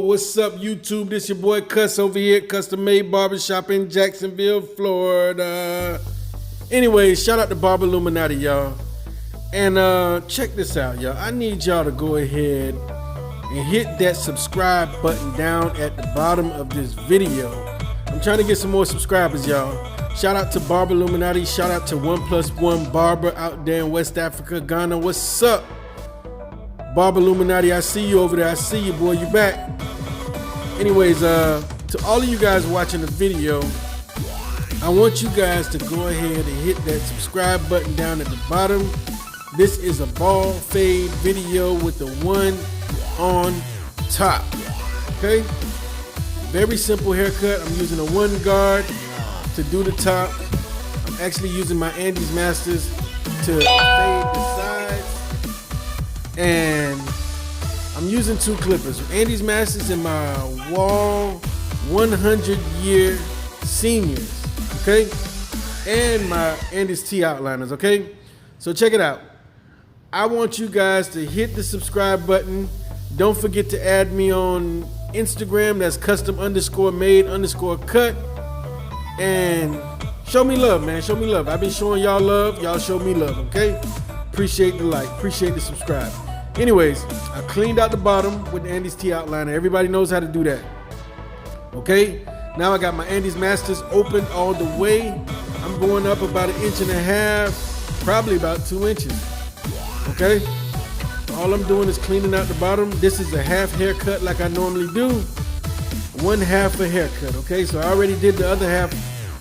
What's up, YouTube? This your boy Cuss over here at Custom Made Barbershop in Jacksonville, Florida. Anyways, shout out to Barber Illuminati, y'all. And check this out, y'all. I need y'all to go ahead and hit that subscribe button down at the bottom of this video. I'm trying to get some more subscribers, y'all. Shout out to Barber Illuminati. Shout out to 1+1 Barber out there in West Africa, Ghana. What's up? Barber Illuminati, I see you over there. I see you, boy. You back. Anyways, to all of you guys watching the video, I want you guys to go ahead and hit that subscribe button down at the bottom. This is a bald fade video with the one on top. Okay? Very simple haircut. I'm using a one guard to do the top. I'm actually using my Andes Masters to fade the sides. And I'm using two clippers, Andes Masters and my Wall 100-year seniors, okay? And my Andes T outliners, okay? So check it out. I want you guys to hit the subscribe button. Don't forget to add me on Instagram. That's custom_made_cut. And show me love, man. Show me love. I've been showing y'all love. Y'all show me love, okay? Appreciate the like. Appreciate the subscribe. Anyways, I cleaned out the bottom with the Andes T outliner. Everybody knows how to do that. Okay? Now I got my Andes Masters open all the way. I'm going up about 1.5 inches, probably about 2 inches. Okay? All I'm doing is cleaning out the bottom. This is a half haircut like I normally do. 1/2 a haircut. Okay? So I already did the other half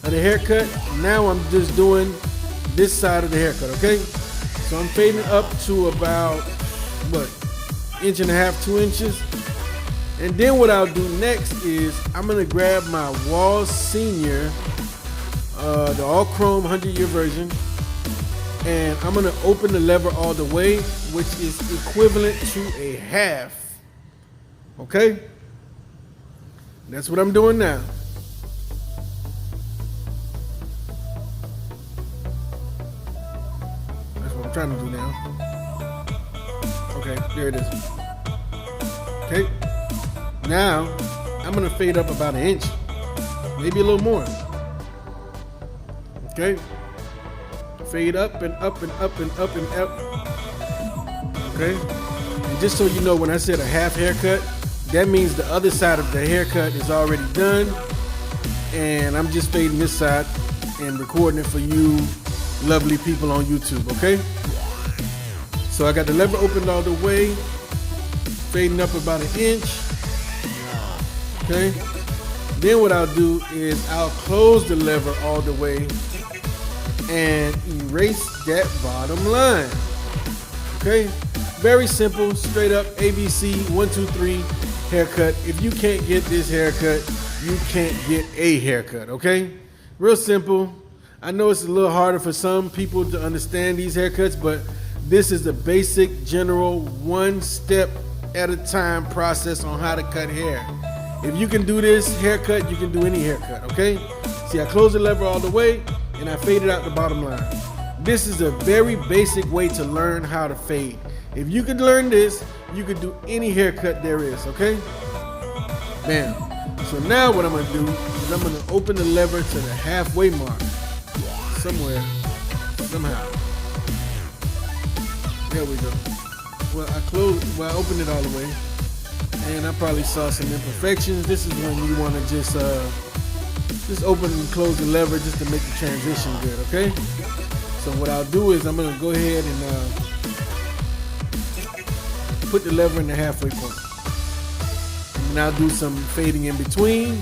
of the haircut. Now I'm just doing this side of the haircut. Okay? So I'm fading up to about 1.5 2 inches. And then what I'll do next is I'm gonna grab my Wall Senior, the all chrome 100-year version, and I'm gonna open the lever all the way, which is equivalent to a half. Okay? That's what I'm doing now. That's what I'm trying to do now. Okay, there it is. Okay, now I'm gonna fade up about 1 inch, maybe a little more. Okay, fade up and up and up and up and up. Okay, and just so you know, when I said a half haircut, that means the other side of the haircut is already done, and I'm just fading this side and recording it for you lovely people on YouTube. Okay. So I got the lever opened all the way, fading up about 1 inch. Okay. Then what I'll do is I'll close the lever all the way and erase that bottom line. Okay. Very simple, straight up ABC 1 2 3 haircut. If you can't get this haircut, you can't get a haircut. Okay. Real simple. I know it's a little harder for some people to understand these haircuts, but this is the basic, general, one step at a time process on how to cut hair. If you can do this haircut, you can do any haircut, okay? See, I close the lever all the way and I faded out the bottom line. This is a very basic way to learn how to fade. If you could learn this, you could do any haircut there is, okay? Bam. So now what I'm gonna do is I'm gonna open the lever to the halfway mark. Somewhere, somehow. There we go. Well, I opened it all the way, and I probably saw some imperfections. This is when you want to just open and close the lever just to make the transition good, okay? So what I'll do is I'm gonna go ahead and put the lever in the halfway point, and then I'll do some fading in between,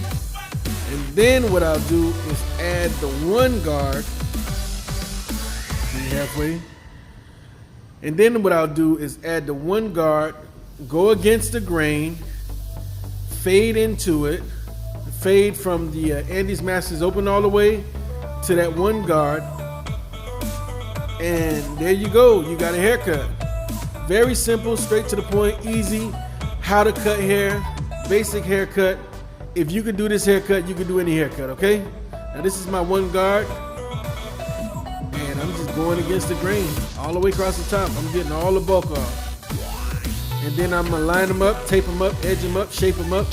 and then what I'll do is add the one guard halfway. And then what I'll do is add the one guard, go against the grain, fade into it, fade from the Andes Masters open all the way to that one guard, and there you go. You got a haircut. Very simple, straight to the point, easy. How to cut hair, basic haircut. If you can do this haircut, you can do any haircut, okay? Now this is my one guard. And I'm just going against the grain all the way across the top. I'm getting all the bulk off. and then I'm gonna line them up, tape them up, edge them up, shape them up,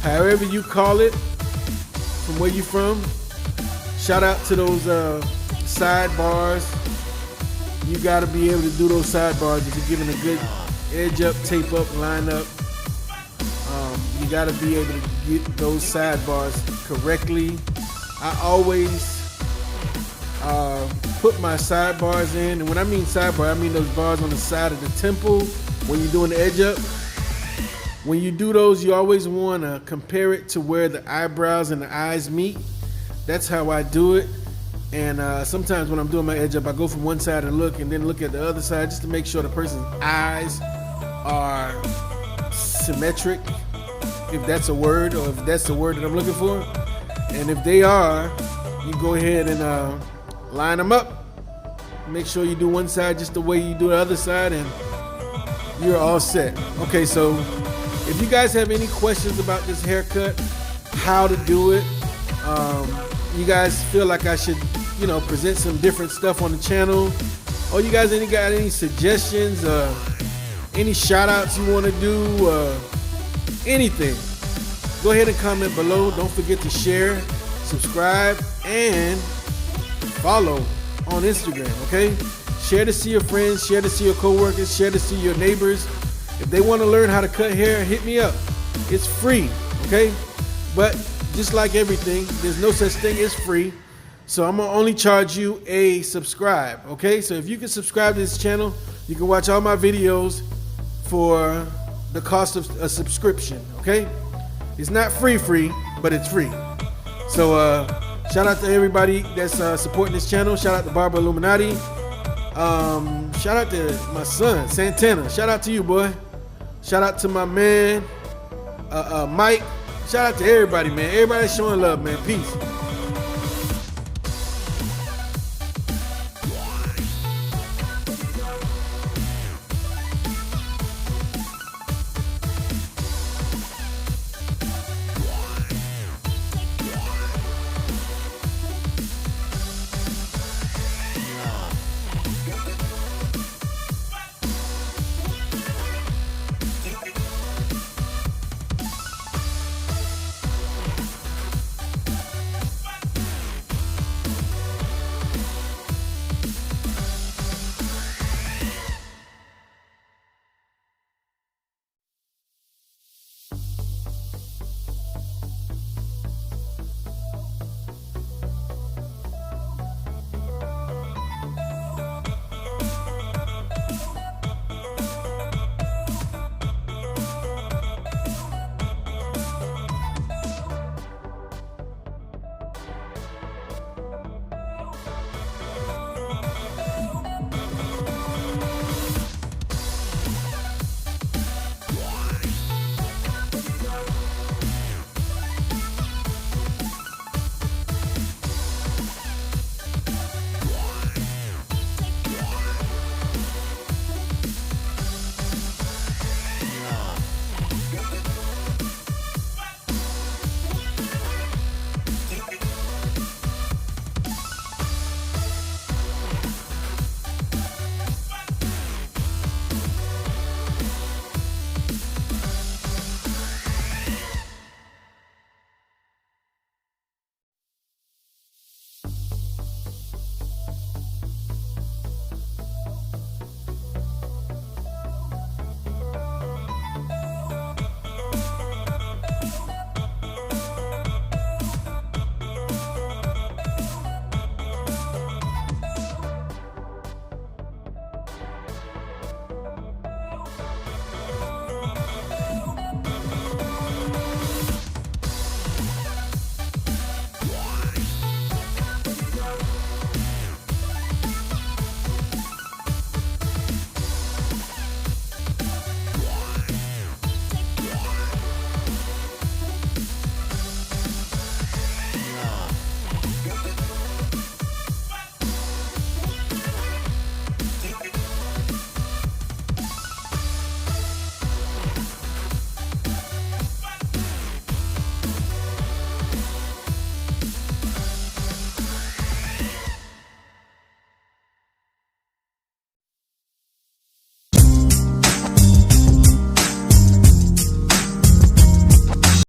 however you call it, from where you from. Shout out to those sidebars. You gotta be able to do those sidebars if you're giving a good edge up, tape up, line up. You gotta be able to get those sidebars correctly. I always put my sidebars in, and when I mean sidebar, I mean those bars on the side of the temple when you're doing the edge up. When you do those, you always want to compare it to where the eyebrows and the eyes meet. That's how I do it. And sometimes when I'm doing my edge up, I go from one side and look, and then look at the other side just to make sure the person's eyes are symmetric, if that's a word, or if that's the word that I'm looking for. And if they are, you go ahead and line them up. Make sure you do one side just the way you do the other side, and you're all set. Okay, so if you guys have any questions about this haircut, how to do it, you guys feel like I should, present some different stuff on the channel, or you guys got any suggestions, any shout outs you want to do, anything, go ahead and comment below. Don't forget to share, subscribe, and follow on Instagram, okay? Share this to your friends, share this to your coworkers, share this to your neighbors. If they want to learn how to cut hair, hit me up. It's free, okay? But just like everything, there's no such thing as free. So I'm gonna only charge you a subscribe, okay? So if you can subscribe to this channel, you can watch all my videos for the cost of a subscription, okay? It's not free, but it's free. So shout out to everybody that's supporting this channel. Shout out to Barber Illuminati. Shout out to my son, Santana. Shout out to you, boy. Shout out to my man, Mike. Shout out to everybody, man. Everybody showing love, man. Peace.